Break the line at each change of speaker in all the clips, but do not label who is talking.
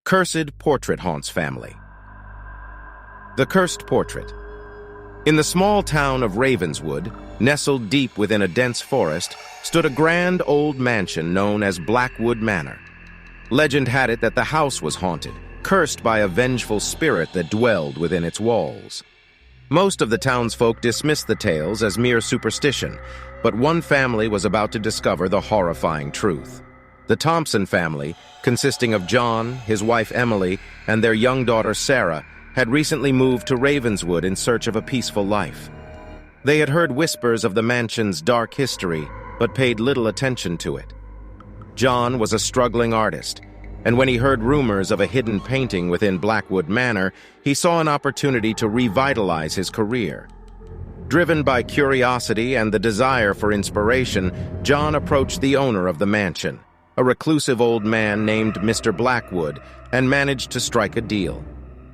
Cursed portrait haunts family. The Cursed Portrait. In the small town of Ravenswood, nestled deep within a dense forest, stood a grand old mansion known as Blackwood Manor. Legend had it that the house was haunted, cursed by a vengeful spirit that dwelled within its walls. Most of the townsfolk dismissed the tales as mere superstition, but one family was about to discover the horrifying truth. The Thompson family, consisting of John, his wife Emily, and their young daughter Sarah, had recently moved to Ravenswood in search of a peaceful life. They had heard whispers of the mansion's dark history, but paid little attention to it. John was a struggling artist, and when he heard rumors of a hidden painting within Blackwood Manor, he saw an opportunity to revitalize his career. Driven by curiosity and the desire for inspiration, John approached the owner of the mansion, a reclusive old man named Mr. Blackwood, and managed to strike a deal.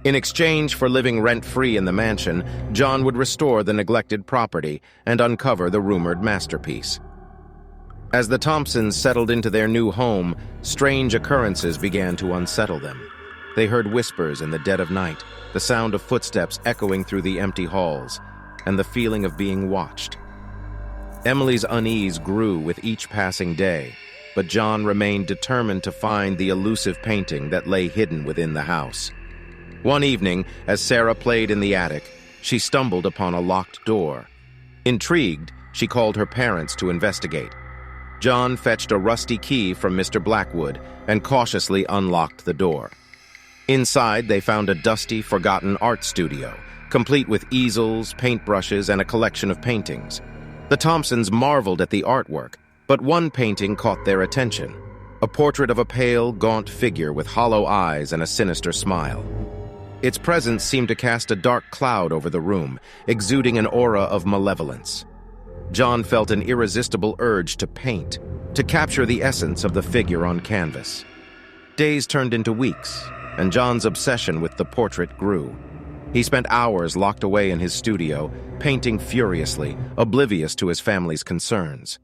In exchange for living rent-free in the mansion, John would restore the neglected property and uncover the rumored masterpiece. As the Thompsons settled into their new home, strange occurrences began to unsettle them. They heard whispers in the dead of night, the sound of footsteps echoing through the empty halls, and the feeling of being watched. Emily's unease grew with each passing day, but John remained determined to find the elusive painting that lay hidden within the house. One evening, as Sarah played in the attic, she stumbled upon a locked door. Intrigued, she called her parents to investigate. John fetched a rusty key from Mr. Blackwood and cautiously unlocked the door. Inside, they found a dusty, forgotten art studio, complete with easels, paintbrushes, and a collection of paintings. The Thompsons marveled at the artwork, but one painting caught their attention, a portrait of a pale, gaunt figure with hollow eyes and a sinister smile. Its presence seemed to cast a dark cloud over the room, exuding an aura of malevolence. John felt an irresistible urge to paint, to capture the essence of the figure on canvas. Days turned into weeks, and John's obsession with the portrait grew. He spent hours locked away in his studio, painting furiously, oblivious to his family's concerns.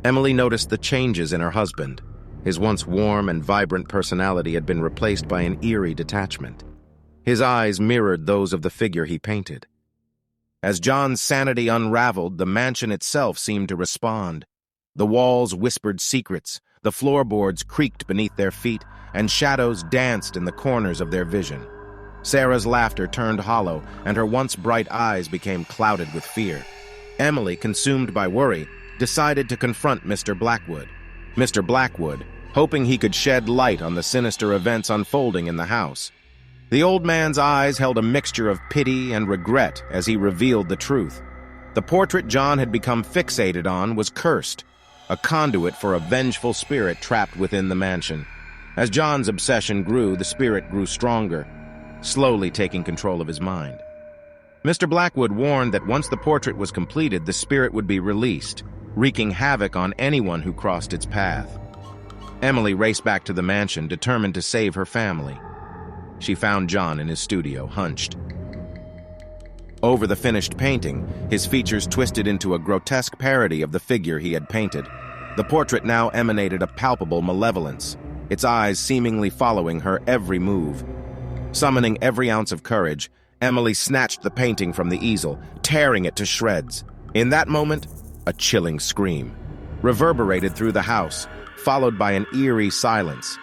Emily noticed the changes in her husband. His once warm and vibrant personality had been replaced by an eerie detachment. His eyes mirrored those of the figure he painted. As John's sanity unraveled, the mansion itself seemed to respond. The walls whispered secrets, the floorboards creaked beneath their feet, and shadows danced in the corners of their vision. Sarah's laughter turned hollow, and her once bright eyes became clouded with fear. Emily, consumed by worry, decided to confront Mr. Blackwood. Mr. Blackwood, hoping he could shed light on the sinister events unfolding in the house. The old man's eyes held a mixture of pity and regret as he revealed the truth. The portrait John had become fixated on was cursed, a conduit for a vengeful spirit trapped within the mansion. As John's obsession grew, the spirit grew stronger, slowly taking control of his mind. Mr. Blackwood warned that once the portrait was completed, the spirit would be released, wreaking havoc on anyone who crossed its path. Emily raced back to the mansion, determined to save her family. She found John in his studio, hunched. Over the finished painting, his features twisted into a grotesque parody of the figure he had painted. The portrait now emanated a palpable malevolence, its eyes seemingly following her every move. Summoning every ounce of courage, Emily snatched the painting from the easel, tearing it to shreds. In that moment, a chilling scream reverberated through the house, followed by an eerie silence.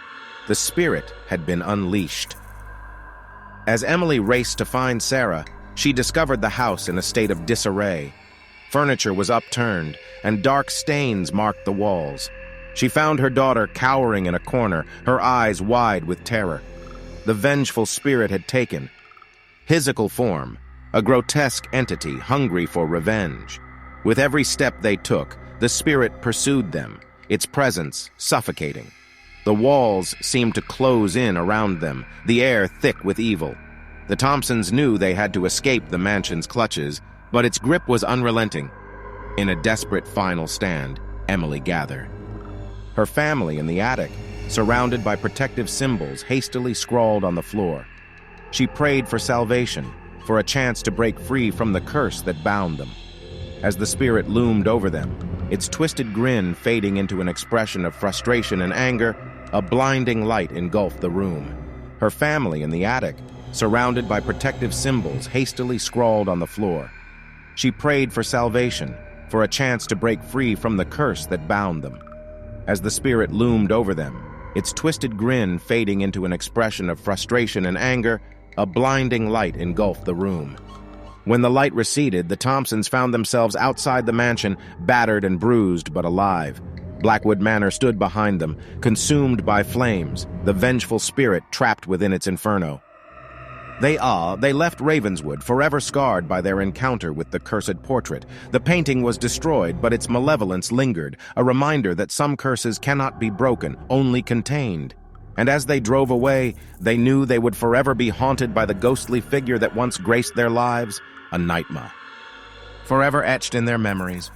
The spirit had been unleashed. As Emily raced to find Sarah, she discovered the house in a state of disarray. Furniture was upturned, and dark stains marked the walls. She found her daughter cowering in a corner, her eyes wide with terror. The vengeful spirit had taken physical form, a grotesque entity hungry for revenge. With every step they took, the spirit pursued them, its presence suffocating. The walls seemed to close in around them, the air thick with evil. The Thompsons knew they had to escape the mansion's clutches, but its grip was unrelenting. In a desperate final stand, Emily gathered. Her family in the attic, surrounded by protective symbols hastily scrawled on the floor. She prayed for salvation, for a chance to break free from the curse that bound them. As the spirit loomed over them, its twisted grin fading into an expression of frustration and anger, a blinding light engulfed the room. her family in the attic, surrounded by protective symbols hastily scrawled on the floor. She prayed for salvation, for a chance to break free from the curse that bound them. As the spirit loomed over them, its twisted grin fading into an expression of frustration and anger, a blinding light engulfed the room. When the light receded, the Thompsons found themselves outside the mansion, battered and bruised but alive. Blackwood Manor stood behind them, consumed by flames, the vengeful spirit trapped within its inferno. They left Ravenswood, forever scarred by their encounter with the cursed portrait. The painting was destroyed, but its malevolence lingered, a reminder that some curses cannot be broken, only contained. And as they drove away, they knew they would forever be haunted by the ghostly figure that once graced their lives, a nightmare. Forever etched in their memories,